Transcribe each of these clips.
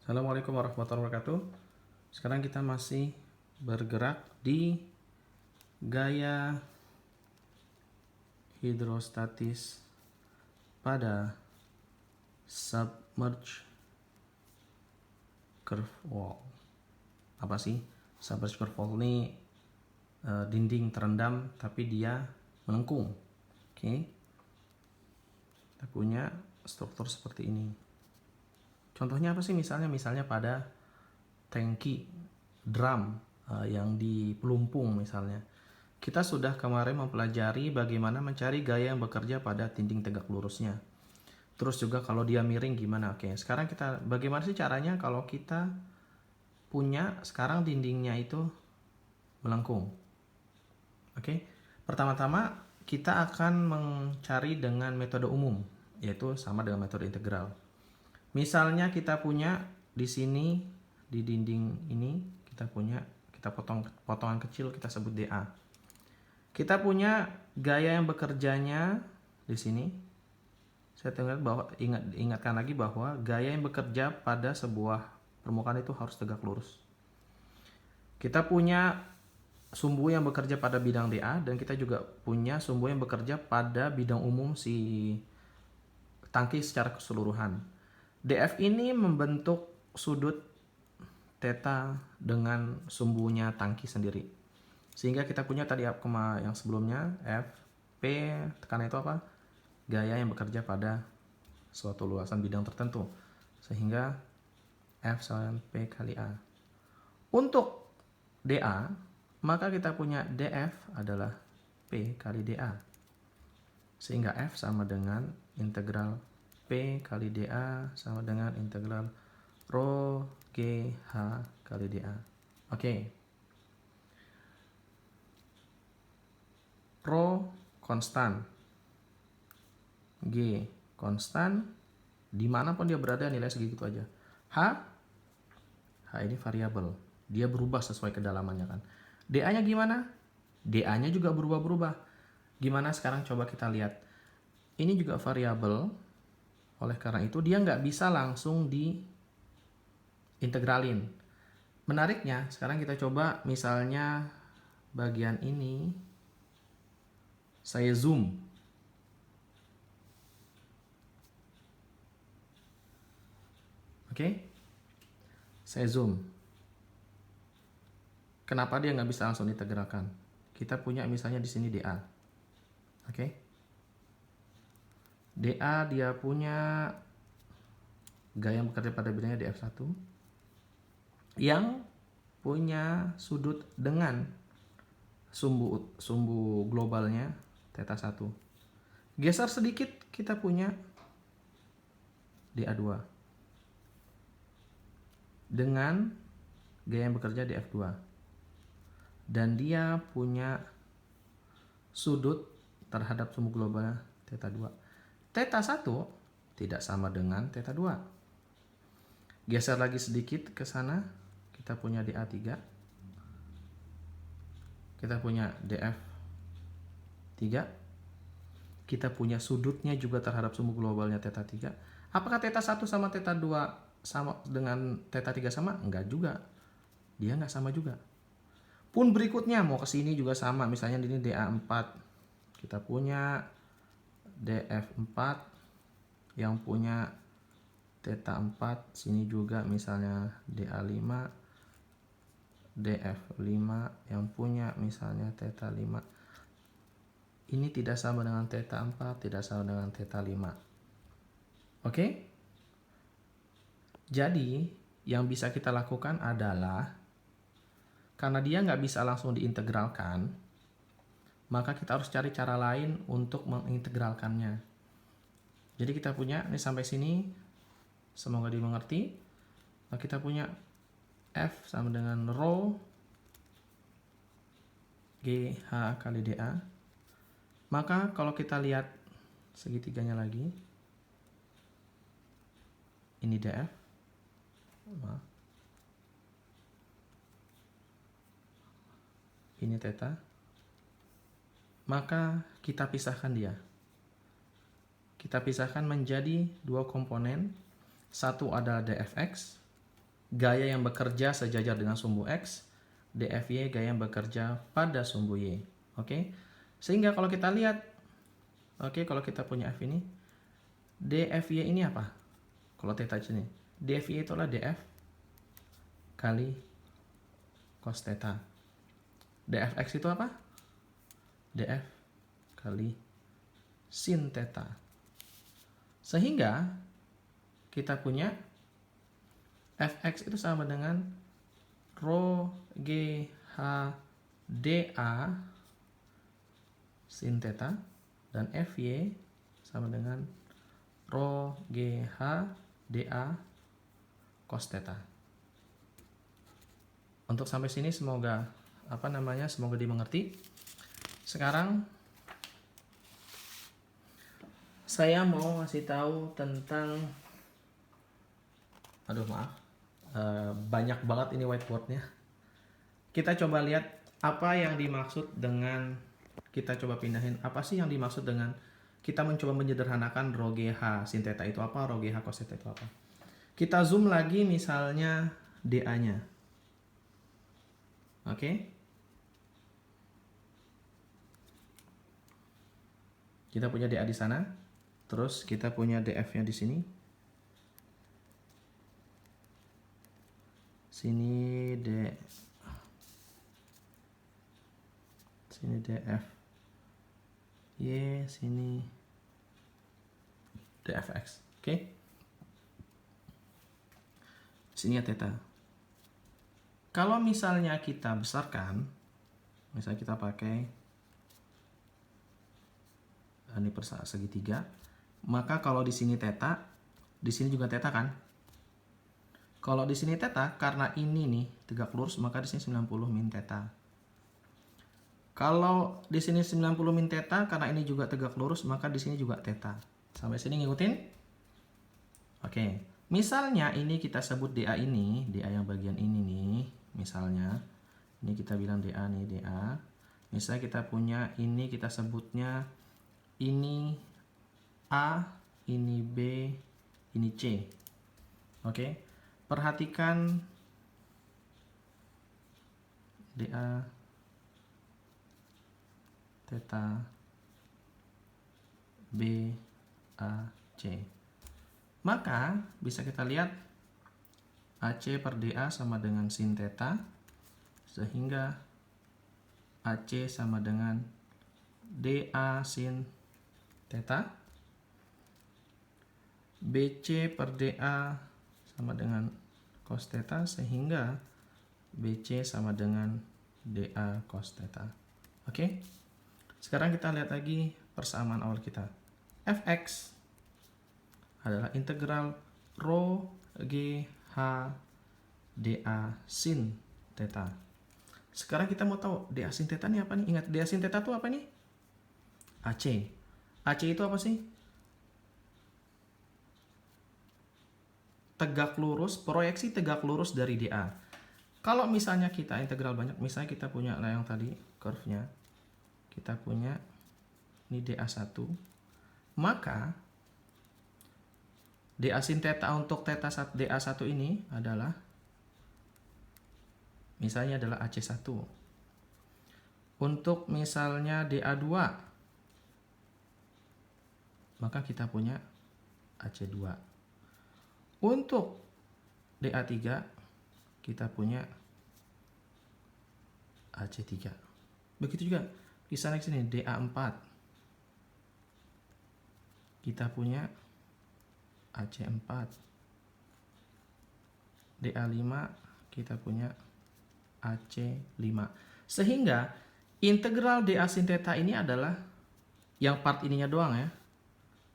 Assalamualaikum warahmatullahi wabarakatuh. Sekarang kita masih bergerak di gaya hidrostatis pada submerged curve wall. Apa sih? Submerged curve wall ini dinding terendam tapi dia melengkung. Oke. Kita punya struktur seperti ini. Contohnya apa sih? Misalnya pada tangki drum yang di pelumpung misalnya. Kita sudah kemarin mempelajari bagaimana mencari gaya yang bekerja pada dinding tegak lurusnya. Terus juga kalau dia miring gimana? Oke, sekarang kita bagaimana sih caranya kalau kita punya sekarang dindingnya itu melengkung. Oke. Pertama-tama kita akan mencari dengan metode umum, yaitu sama dengan metode integral. Misalnya kita punya di sini di dinding ini kita potong potongan kecil, kita sebut DA. Kita punya gaya yang bekerjanya di sini. Saya ingatkan lagi bahwa gaya yang bekerja pada sebuah permukaan itu harus tegak lurus. Kita punya sumbu yang bekerja pada bidang DA dan kita juga punya sumbu yang bekerja pada bidang umum si tangki secara keseluruhan. DF ini membentuk sudut theta dengan sumbunya tangki sendiri. Sehingga kita punya tadi yang sebelumnya F, P, tekanan itu apa? Gaya yang bekerja pada suatu luasan bidang tertentu. Sehingga F sama P kali A. Untuk DA, maka kita punya DF adalah P kali DA. Sehingga F sama dengan integral P kali DA sama dengan integral rho GH kali DA. Oke. Rho konstan, G konstan, dimanapun dia berada nilai segitu aja. H ini variabel, dia berubah sesuai kedalamannya kan. DA-nya gimana? DA-nya juga berubah-berubah. Gimana sekarang coba kita lihat. Ini juga variabel, oleh karena itu dia nggak bisa langsung diintegralin. Menariknya, sekarang kita coba misalnya bagian ini saya zoom. Oke? Saya zoom. Kenapa dia nggak bisa langsung diintegralkan? Kita punya misalnya di sini DA. Oke? DA dia punya gaya yang bekerja pada bidangnya DF1 yang punya sudut dengan sumbu globalnya theta 1. Geser sedikit kita punya DA2 dengan gaya yang bekerja DF2 dan dia punya sudut terhadap sumbu globalnya theta 2. Theta 1 tidak sama dengan theta 2. Geser lagi sedikit ke sana, kita punya DA3. Kita punya DF3. Kita punya sudutnya juga terhadap sumbu globalnya theta 3. Apakah theta 1 sama theta 2 sama dengan theta 3 sama? Enggak juga. Dia enggak sama juga. Pun berikutnya mau ke sini juga sama, misalnya ini DA4. Kita punya DF4 yang punya theta 4, sini juga misalnya DA5, DF5 yang punya misalnya theta 5. Ini tidak sama dengan theta 4, tidak sama dengan theta 5. Oke? Jadi, yang bisa kita lakukan adalah karena dia nggak bisa langsung diintegralkan, maka kita harus cari cara lain untuk mengintegralkannya. Jadi kita punya, ini sampai sini, semoga dimengerti. Nah, kita punya F sama dengan rho GH kali DA. Maka kalau kita lihat segitiganya lagi, ini DF. Ini theta. Maka kita pisahkan dia. Kita pisahkan menjadi dua komponen. Satu adalah dfx, gaya yang bekerja sejajar dengan sumbu X, DFY gaya yang bekerja pada sumbu Y. Oke. Sehingga kalau kita lihat, kalau kita punya F ini, DFY ini apa? Kalau theta ini, DFY itu adalah DF kali cos theta. DFX itu apa? DF kali sin theta. Sehingga kita punya Fx itu sama dengan rho G H dA sin theta, dan Fy sama dengan rho G H dA cos theta. Untuk sampai sini semoga semoga dimengerti. Sekarang saya mau ngasih tahu tentang banyak banget ini whiteboardnya. Kita coba lihat apa yang dimaksud dengan, kita coba pindahin apa sih yang dimaksud dengan kita mencoba menyederhanakan rho GH sin theta itu apa, rho GH cos theta itu apa. Kita zoom lagi misalnya DA-nya. Oke. Kita punya DA di sana. Terus kita punya DF-nya di sini. Sini DF Y, sini DFX. Oke. Sini ya theta. Kalau misalnya kita besarkan, misalnya kita pakai ini segitiga, maka kalau di sini theta, di sini juga theta kan? Kalau di sini theta, karena ini nih tegak lurus, maka di sini 90 min theta. Kalau di sini 90 min theta, karena ini juga tegak lurus, maka di sini juga theta. Sampai sini ngikutin? Oke. Misalnya ini kita sebut DA ini, DA yang bagian ini nih, misalnya ini kita bilang DA nih, DA. Misalnya kita punya ini, kita sebutnya ini A, ini B, ini C. Oke. Perhatikan DA theta B A C. Maka bisa kita lihat AC per DA sama dengan sin theta, sehingga AC sama dengan DA sin theta. BC per DA sama dengan cos theta, sehingga BC sama dengan DA cos theta. Oke. Sekarang kita lihat lagi persamaan awal kita. Fx adalah integral rho G H dA sin theta. Sekarang kita mau tahu dA sin theta ini apa nih? Ingat, dA sin theta itu apa nih? AC. AC itu apa sih? Tegak lurus, proyeksi tegak lurus dari dA. Kalau misalnya kita integral banyak, misalnya kita punya yang tadi curve-nya, kita punya ini dA1, maka dA sin theta untuk theta dA1 ini adalah misalnya adalah AC1. Untuk misalnya dA2, maka kita punya AC2. Untuk dA3 kita punya AC3. Begitu juga misalnya sini dA4 kita punya AC4. dA5 kita punya AC5. Sehingga integral dA sin theta ini adalah yang part ininya doang ya,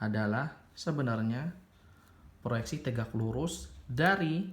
adalah sebenarnya proyeksi tegak lurus dari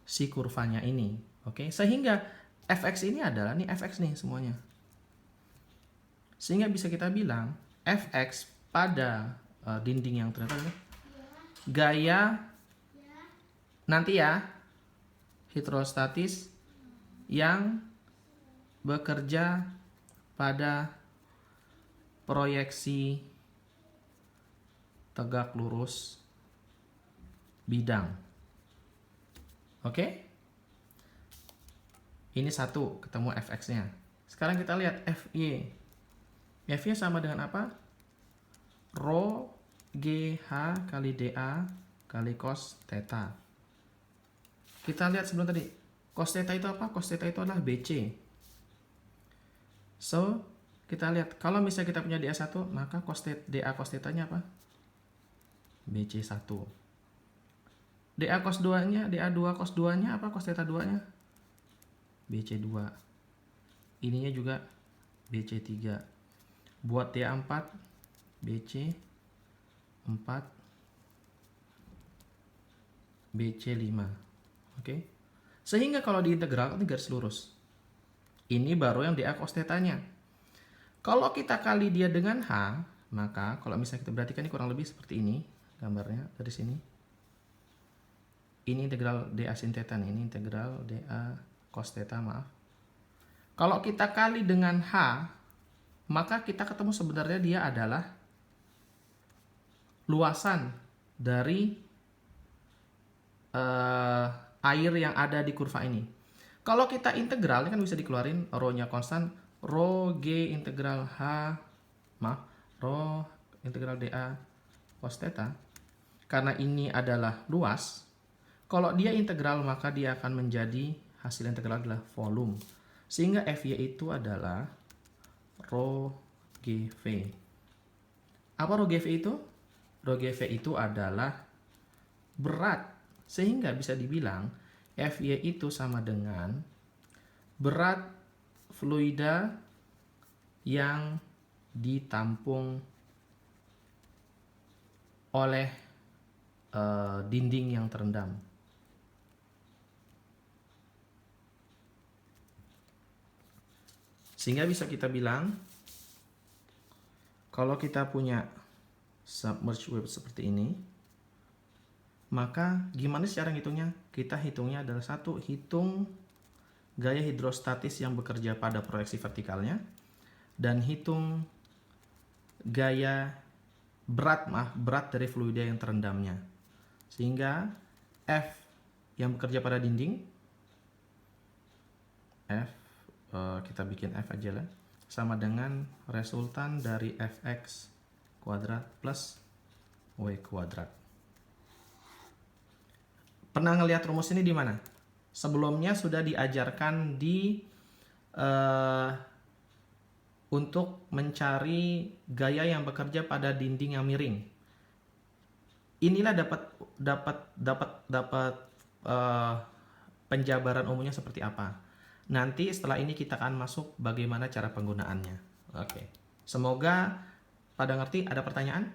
si kurvanya ini. Oke, sehingga Fx ini adalah nih Fx nih semuanya. Sehingga bisa kita bilang Fx pada dinding yang ternyata gaya nanti ya hidrostatis yang bekerja pada proyeksi tegak lurus bidang. Oke? Ini 1, ketemu fx-nya. Sekarang kita lihat fy. Fy sama dengan apa? Rho GH kali DA kali cos theta. Kita lihat sebelum tadi. Cos theta itu apa? Cos theta itu adalah BC. So, kita lihat. Kalau misalnya kita punya DA1, maka DA cos theta-nya apa? BC1. DA cos 2-nya, DA2 cos 2-nya apa? Cos theta 2-nya? BC2. Ininya juga BC3. Buat DA4, BC4, BC5. Oke. Sehingga kalau diintegral, ini garis lurus. Ini baru yang DA cos theta-nya. Kalau kita kali dia dengan H, maka kalau misalnya kita perhatikan ini kurang lebih seperti ini gambarnya dari sini. Ini integral DA sin theta nih, ini integral DA cos theta, maaf. Kalau kita kali dengan H, maka kita ketemu sebenarnya dia adalah luasan dari air yang ada di kurva ini. Kalau kita integral, ini kan bisa dikeluarin, rho-nya konstan, rho G integral H, maaf, rho integral DA cos theta. Karena ini adalah luas, kalau dia integral maka dia akan menjadi hasil integral adalah volume. Sehingga Fy itu adalah rho GV. Apa rho GV itu? Rho GV itu adalah berat. Sehingga bisa dibilang Fy itu sama dengan berat fluida yang ditampung oleh dinding yang terendam. Sehingga bisa kita bilang kalau kita punya submerged wave seperti ini, maka gimana cara ngitungnya? Kita hitungnya adalah satu, hitung gaya hidrostatis yang bekerja pada proyeksi vertikalnya, dan hitung gaya berat dari fluida yang terendamnya. Sehingga F yang bekerja pada dinding, F, kita bikin F aja lah, sama dengan resultan dari Fx kuadrat plus W kuadrat. Pernah ngelihat rumus ini di mana? Sebelumnya sudah diajarkan di untuk mencari gaya yang bekerja pada dinding yang miring. Inilah dapat penjabaran umumnya seperti apa. Nanti setelah ini kita akan masuk bagaimana cara penggunaannya. Oke. Semoga pada ngerti. Ada pertanyaan?